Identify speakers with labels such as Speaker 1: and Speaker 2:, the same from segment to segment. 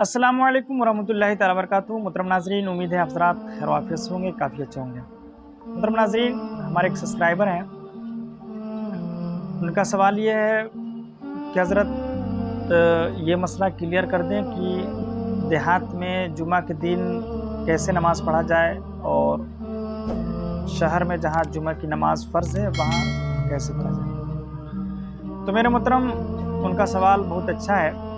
Speaker 1: अस्सलामुअलैकुम वरहमतुल्लाहि तआला वबरकातुहू। मुहतरम नाज़रीन, उम्मीद है आप हज़रात खैर वाफ़ियत से होंगे, काफ़ी अच्छे होंगे। मुहतरम नाज़रीन, हमारे एक सब्सक्राइबर हैं, उनका सवाल ये है कि हज़रत ये मसला क्लियर कर दें कि देहात में जुमा के दिन कैसे नमाज़ पढ़ा जाए और शहर में जहाँ जुमा की नमाज़ फ़र्ज़ है वहाँ कैसे पढ़ा जाए। तो मेरे मोहतरम, उनका सवाल बहुत अच्छा है,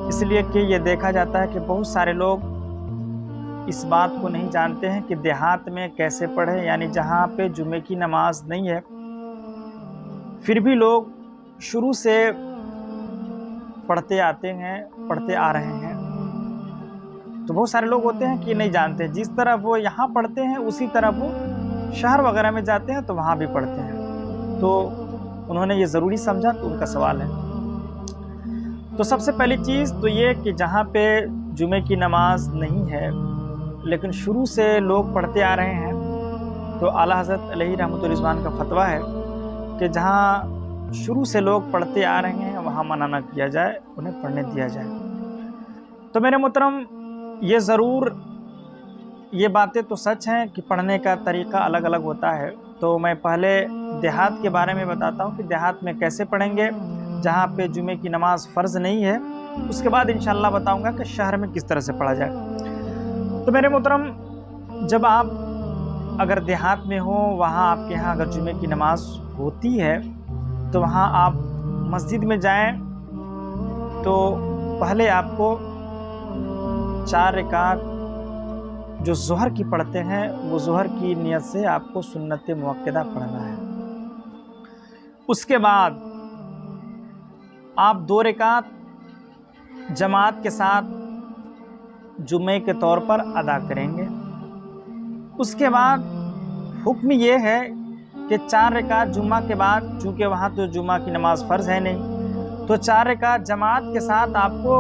Speaker 1: इसलिए कि ये देखा जाता है कि बहुत सारे लोग इस बात को नहीं जानते हैं कि देहात में कैसे पढ़ें, यानी जहाँ पे जुमे की नमाज नहीं है फिर भी लोग शुरू से पढ़ते आते हैं, पढ़ते आ रहे हैं। तो बहुत सारे लोग होते हैं कि नहीं जानते, जिस तरह वो यहाँ पढ़ते हैं उसी तरह वो शहर वगैरह में जाते हैं तो वहाँ भी पढ़ते हैं। तो उन्होंने ये ज़रूरी समझा, तो उनका सवाल है। तो सबसे पहली चीज़ तो ये कि जहाँ पे जुमे की नमाज नहीं है लेकिन शुरू से लोग पढ़ते आ रहे हैं, तो आला हज़रत अलैहि रहमतुल रिज़वान का फतवा है कि जहाँ शुरू से लोग पढ़ते आ रहे हैं वहाँ मना न किया जाए, उन्हें पढ़ने दिया जाए। तो मेरे मोहतरम, ये ज़रूर ये बातें तो सच हैं कि पढ़ने का तरीक़ा अलग अलग होता है। तो मैं पहले देहात के बारे में बताता हूँ कि देहात में कैसे पढ़ेंगे जहाँ पे जुमे की नमाज फ़र्ज़ नहीं है। उसके बाद इंशाअल्लाह बताऊँगा कि शहर में किस तरह से पढ़ा जाए। तो मेरे मोहतरम, जब आप अगर देहात में हो, वहाँ आपके यहाँ अगर जुमे की नमाज होती है तो वहाँ आप मस्जिद में जाएं तो पहले आपको 4 रकात जो ज़ोहर की पढ़ते हैं वो ज़ोहर की नियत से आपको सुन्नत मुअक्कदा पढ़ना है। उसके बाद आप 2 रकात जमात के साथ जुमे के तौर पर अदा करेंगे। उसके बाद हुक्म ये है कि 4 रकात जुम्मा के बाद, चूँकि वहाँ तो जुम्मा की नमाज फ़र्ज़ है नहीं, तो 4 रकात जमात के साथ आपको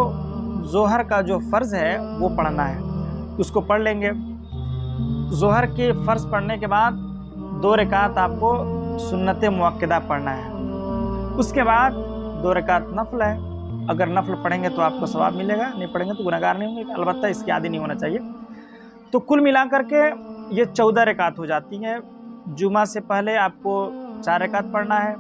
Speaker 1: ज़ोहर का जो फ़र्ज़ है वो पढ़ना है, उसको पढ़ लेंगे। ज़ोहर के फ़र्ज़ पढ़ने के बाद 2 रकात आपको सुन्नत मुअक्कदा पढ़ना है। उसके बाद 2 रकात नफ़ल है, अगर नफ़ल पढ़ेंगे तो आपको सवाब मिलेगा, नहीं पढ़ेंगे तो गुनहगार नहीं होंगे, अलबत्ता इसकी आदी नहीं होना चाहिए। तो कुल मिलाकर के ये 14 रकात हो जाती हैं। जुमा से पहले आपको 4 रकात पढ़ना है,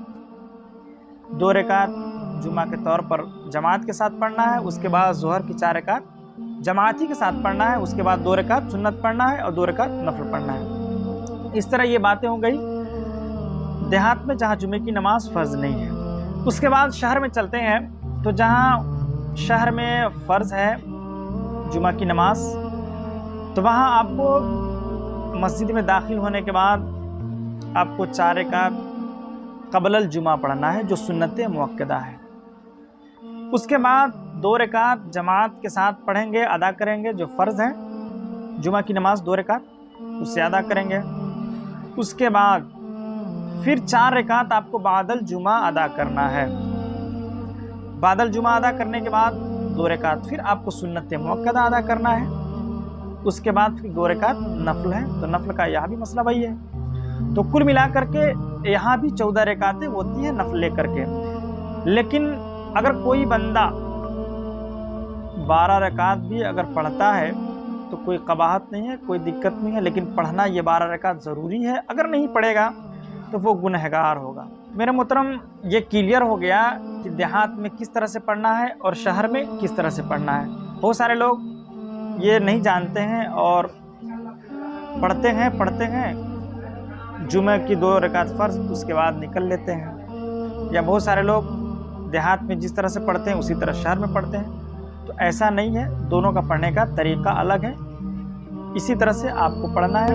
Speaker 1: 2 रकात जुमा के तौर पर जमात के साथ पढ़ना है, उसके बाद ज़ोहर की 4 रकात जमाती के साथ पढ़ना है, उसके बाद 2 रकात सुन्नत पढ़ना है और 2 रकात नफ़ल पढ़ना है। इस तरह ये बातें हो गई देहात में जहाँ जुमे की नमाज फ़र्ज़ नहीं है। उसके बाद शहर में चलते हैं, तो जहाँ शहर में फ़र्ज़ है जुमा की नमाज, तो वहाँ आपको मस्जिद में दाखिल होने के बाद आपको 4 रकात क़ब्लल जुमा पढ़ना है जो सुन्नत मुअक्कदा है। उसके बाद 2 रकात जमात के साथ पढ़ेंगे, अदा करेंगे, जो फ़र्ज़ है जुमा की नमाज 2 रकात उससे अदा करेंगे। उसके बाद फिर 4 रकात आपको बादल जुमा अदा करना है। बादल जुमा अदा करने के बाद 2 रकात फिर आपको सुन्नत मुअक्कदा अदा करना है। उसके बाद फिर 2 रकात नफ़ल है, तो नफ़ल का यह भी मसला वही है। तो कुल मिलाकर के यहाँ भी 14 रकातें होती हैं नफ़ल लेकर के। लेकिन अगर कोई बंदा 12 रकात भी अगर पढ़ता है तो कोई कबाहत नहीं है, कोई दिक्कत नहीं है, लेकिन पढ़ना ये 12 रकात ज़रूरी है। अगर नहीं पढ़ेगा तो वो गुनहगार होगा। मेरे मोहतरम, ये क्लियर हो गया कि देहात में किस तरह से पढ़ना है और शहर में किस तरह से पढ़ना है। बहुत सारे लोग ये नहीं जानते हैं और पढ़ते हैं जुमे की 2 रकात फ़र्ज़, उसके बाद निकल लेते हैं। या बहुत सारे लोग देहात में जिस तरह से पढ़ते हैं उसी तरह शहर में पढ़ते हैं। तो ऐसा नहीं है, दोनों का पढ़ने का तरीक़ा अलग है। इसी तरह से आपको पढ़ना है।